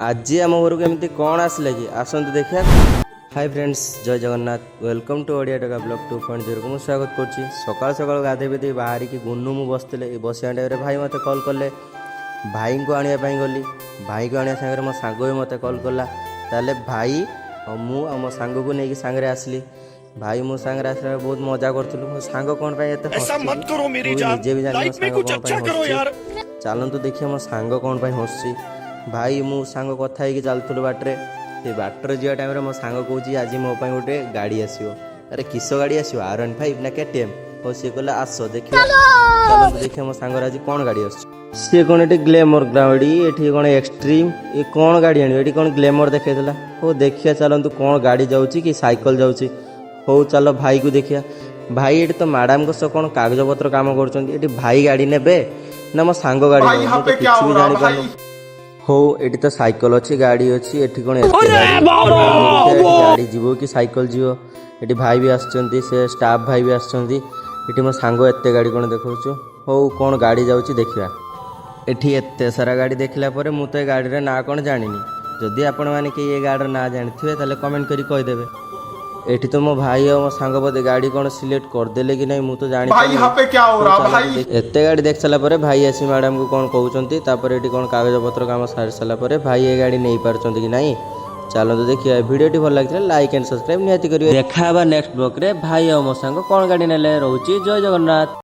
आज आम घर को एमती कौन आसला कि आसतु देखा। हाय फ्रेंड्स, जय जगन्नाथ, वेलकम टू ओडिया टका ब्लॉग 2.0 को मुझे स्वागत करुच्ची। सकाल सकाल गाधे पाधे बाहर की गुन्नू मु बसते बसिया टाइम भाई मत कल कले, भाई को आने गली। भाई को आने सागर मो सांग भी मत कल कला। ताले भाई और मु मो सांग को लेकिन सांगे आसली। भाई मो सांगे आसला बहुत मजा करूँ। मो सांग कौन निजे भी जान चलतु देखिए मो सांग कौन हसी। भाई मु सांग कथा ही चलुलु बाटे से बाटर जा टाइम मो सांग कौच आज मो गोटे गाड़ी आसो। अरे किस गाड़ी आसो R15 ना KTM। और सी कहला आस देखिए चलते देखिए मो सांग आज कौन गाड़ी आस सी कौन ये ग्लैमर गाड़ी ये कौन एक्सट्रीम ये कौन गाड़ी आनी ये कौन ग्लैमर देखा। हो देखिए चलतु कौन गाड़ी जाऊँगी कि साइकिल जाऊँगी। हो चलो भाई को देखिए। भाई ये तो मैडम को कौन कागज पत्र काम कर भाई गाड़ी ने ना मो सांग गाड़ी किसी भी जानी पार। हो एटी तो साइकिल अच्छी गाड़ी अच्छी एटी कौन गाड़ी जीव कि साइकिल जीव। ये भाई भी आसुँच से स्टाफ भाई भी आसुँच मो सांग एत गाड़ी कौन देखु। हो कौन गाड़ी जाऊँगी देखा। एटी एत सारा गाड़ी देखला मु तो गाड़ी ना कौन जानी। जदि आपण मैंने कि ये गाड़ी ना जानी ताले कमेंट करी कहीदेवे। एठी तो मो भाई और मो सांग बोधे गाड़ी कौन सिलेक्ट करदेले कि नहीं मुझे जानी भाई यहाँ पे क्या हो रहा भाई। एते गाड़ी देख सारा पर भाई आसी मैडम को कौन कहते कौन कागज पत्र काम सारी सारा पर भाई ये गाड़ी नहीं पार्टी कि नहीं। चलो देखिए वीडियो भल लगी लाइक एंड सब्सक्राइब निहाती करिए। देखा नेक्स्ट ब्लॉग रे भाई और मो सांग कौन गाड़ी ने रोचे। जय जगन्नाथ।